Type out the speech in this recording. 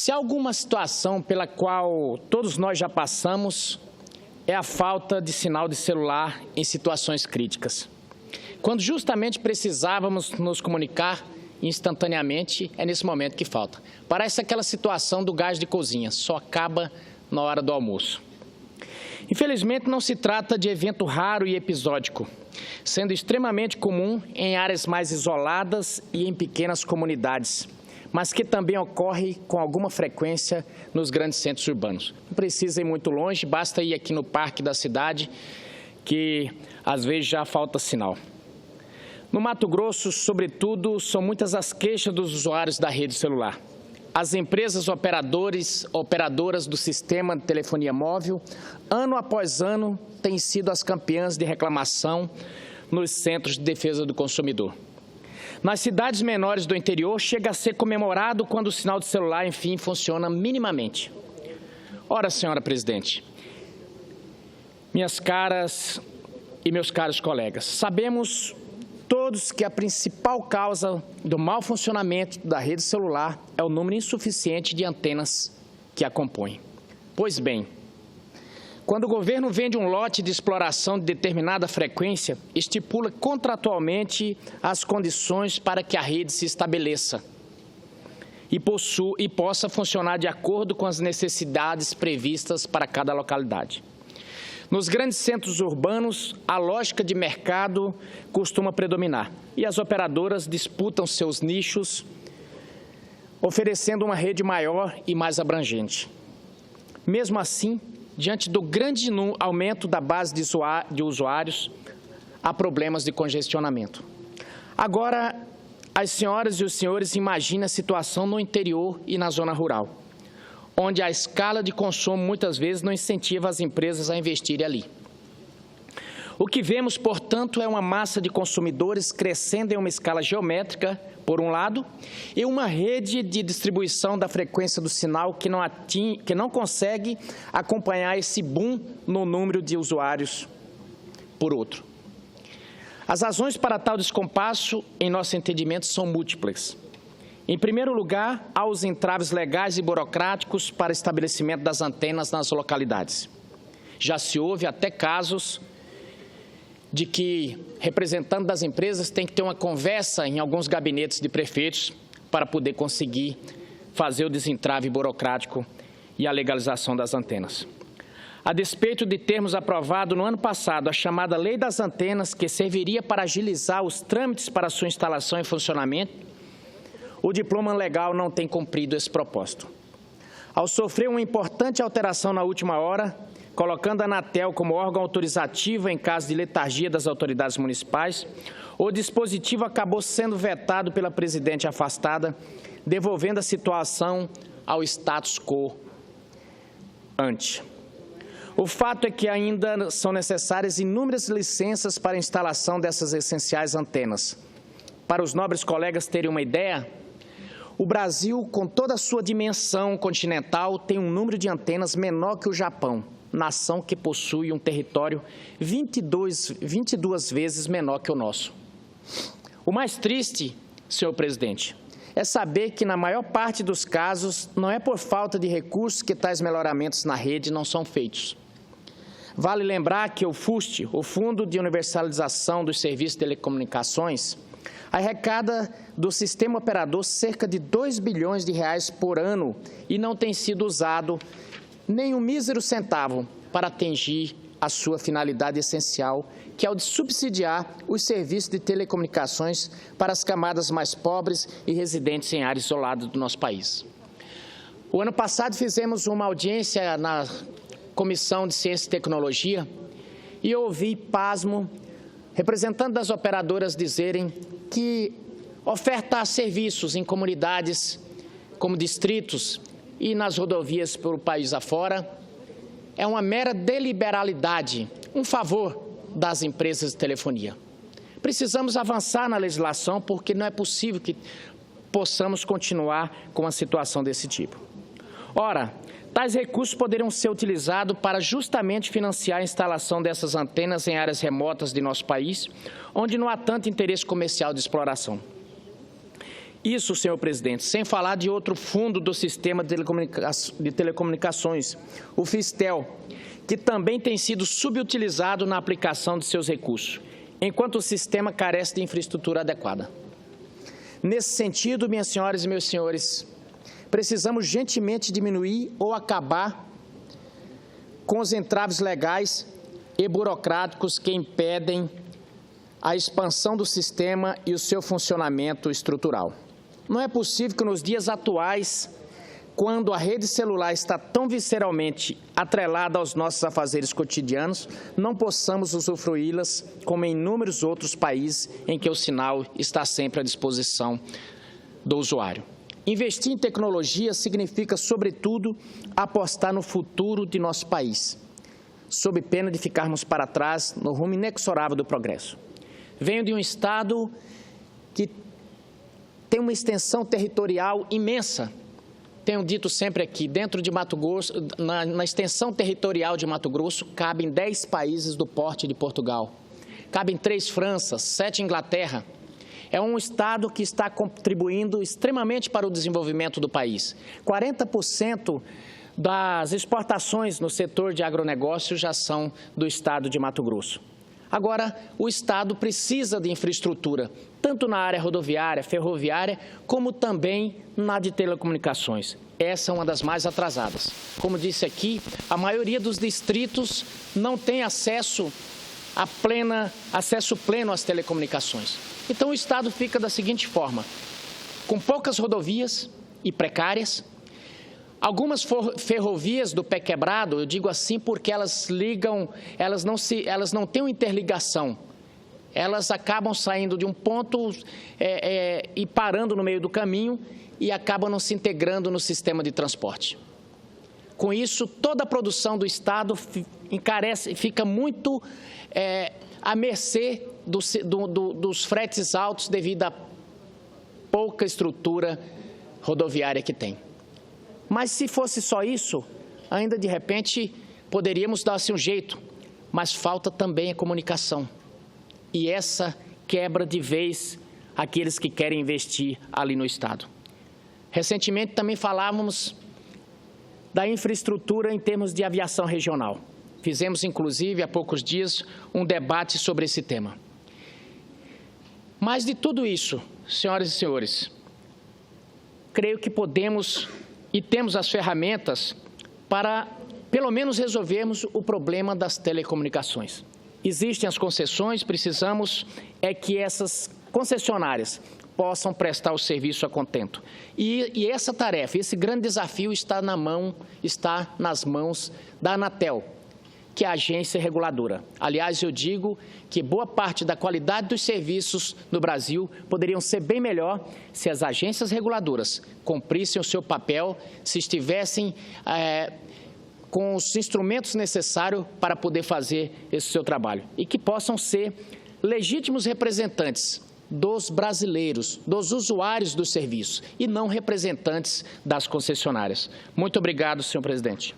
Se há alguma situação pela qual todos nós já passamos, é a falta de sinal de celular em situações críticas. Quando justamente precisávamos nos comunicar instantaneamente, é nesse momento que falta. Parece aquela situação do gás de cozinha, só acaba na hora do almoço. Infelizmente, não se trata de evento raro e episódico, sendo extremamente comum em áreas mais isoladas e em pequenas comunidades, mas que também ocorre com alguma frequência nos grandes centros urbanos. Não precisa ir muito longe, basta ir aqui no parque da cidade, que às vezes já falta sinal. No Mato Grosso, sobretudo, são muitas as queixas dos usuários da rede celular. As empresas operadoras do sistema de telefonia móvel, ano após ano, têm sido as campeãs de reclamação nos centros de defesa do consumidor. Nas cidades menores do interior, chega a ser comemorado quando o sinal de celular, enfim, funciona minimamente. Ora, senhora presidente, minhas caras e meus caros colegas, sabemos todos que a principal causa do mau funcionamento da rede celular é o número insuficiente de antenas que a compõem. Pois bem, quando o governo vende um lote de exploração de determinada frequência, estipula contratualmente as condições para que a rede se estabeleça e possa funcionar de acordo com as necessidades previstas para cada localidade. Nos grandes centros urbanos, a lógica de mercado costuma predominar e as operadoras disputam seus nichos, oferecendo uma rede maior e mais abrangente. Mesmo assim, diante do grande aumento da base de usuários, há problemas de congestionamento. Agora, as senhoras e os senhores imaginem a situação no interior e na zona rural, onde a escala de consumo muitas vezes não incentiva as empresas a investirem ali. O que vemos, portanto, é uma massa de consumidores crescendo em uma escala geométrica, por um lado, e uma rede de distribuição da frequência do sinal que não consegue acompanhar esse boom no número de usuários, por outro. As razões para tal descompasso, em nosso entendimento, são múltiplas. Em primeiro lugar, há os entraves legais e burocráticos para estabelecimento das antenas nas localidades. Já se houve até casos de que representantes das empresas têm que ter uma conversa em alguns gabinetes de prefeitos para poder conseguir fazer o desentrave burocrático e a legalização das antenas. A despeito de termos aprovado no ano passado a chamada Lei das Antenas, que serviria para agilizar os trâmites para sua instalação e funcionamento, o diploma legal não tem cumprido esse propósito. Ao sofrer uma importante alteração na última hora, colocando a Anatel como órgão autorizativo em caso de letargia das autoridades municipais, o dispositivo acabou sendo vetado pela presidente afastada, devolvendo a situação ao status quo ante. O fato é que ainda são necessárias inúmeras licenças para a instalação dessas essenciais antenas. Para os nobres colegas terem uma ideia, o Brasil, com toda a sua dimensão continental, tem um número de antenas menor que o Japão, nação que possui um território 22 vezes menor que o nosso. O mais triste, senhor presidente, é saber que, na maior parte dos casos, não é por falta de recursos que tais melhoramentos na rede não são feitos. Vale lembrar que o FUST, o Fundo de Universalização dos Serviços de Telecomunicações, arrecada do sistema operador cerca de 2 bilhões de reais por ano e não tem sido usado nem um mísero centavo para atingir a sua finalidade essencial, que é o de subsidiar os serviços de telecomunicações para as camadas mais pobres e residentes em áreas isoladas do nosso país. O ano passado fizemos uma audiência na Comissão de Ciência e Tecnologia e eu ouvi, pasmo, representantes das operadoras dizerem que ofertar serviços em comunidades como distritos e nas rodovias pelo país afora é uma mera deliberalidade, um favor das empresas de telefonia. Precisamos avançar na legislação porque não é possível que possamos continuar com uma situação desse tipo. Ora, tais recursos poderiam ser utilizados para justamente financiar a instalação dessas antenas em áreas remotas de nosso país, onde não há tanto interesse comercial de exploração. Isso, senhor presidente, sem falar de outro fundo do sistema de telecomunicações, o Fistel, que também tem sido subutilizado na aplicação de seus recursos, enquanto o sistema carece de infraestrutura adequada. Nesse sentido, minhas senhoras e meus senhores, precisamos urgentemente diminuir ou acabar com os entraves legais e burocráticos que impedem a expansão do sistema e o seu funcionamento estrutural. Não é possível que nos dias atuais, quando a rede celular está tão visceralmente atrelada aos nossos afazeres cotidianos, não possamos usufruí-las como em inúmeros outros países em que o sinal está sempre à disposição do usuário. Investir em tecnologia significa, sobretudo, apostar no futuro de nosso país, sob pena de ficarmos para trás no rumo inexorável do progresso. Venho de um estado que tem uma extensão territorial imensa. Tenho dito sempre aqui, dentro de Mato Grosso, na extensão territorial de Mato Grosso, cabem 10 países do porte de Portugal. Cabem 3 Franças, 7 Inglaterra. É um estado que está contribuindo extremamente para o desenvolvimento do país. 40% das exportações no setor de agronegócio já são do estado de Mato Grosso. Agora, o estado precisa de infraestrutura, tanto na área rodoviária, ferroviária, como também na de telecomunicações. Essa é uma das mais atrasadas. Como disse aqui, a maioria dos distritos não tem acesso pleno às telecomunicações. Então, o estado fica da seguinte forma: com poucas rodovias e precárias, algumas ferrovias do pé quebrado, eu digo assim porque elas não têm uma interligação. Elas acabam saindo de um ponto e parando no meio do caminho e acabam não se integrando no sistema de transporte. Com isso, toda a produção do estado fica muito à mercê dos fretes altos devido à pouca estrutura rodoviária que tem. Mas se fosse só isso, ainda de repente poderíamos dar-se um jeito, mas falta também a comunicação. E essa quebra de vez aqueles que querem investir ali no estado. Recentemente também falávamos da infraestrutura em termos de aviação regional. Fizemos, inclusive, há poucos dias, um debate sobre esse tema. Mas de tudo isso, senhoras e senhores, creio que podemos e temos as ferramentas para, pelo menos, resolvermos o problema das telecomunicações. Existem as concessões, precisamos que essas concessionárias possam prestar o serviço a contento. E essa tarefa, esse grande desafio está nas mãos da Anatel, que é a agência reguladora. Aliás, eu digo que boa parte da qualidade dos serviços no Brasil poderiam ser bem melhor se as agências reguladoras cumprissem o seu papel, se estivessem com os instrumentos necessários para poder fazer esse seu trabalho e que possam ser legítimos representantes dos brasileiros, dos usuários dos serviços e não representantes das concessionárias. Muito obrigado, senhor presidente.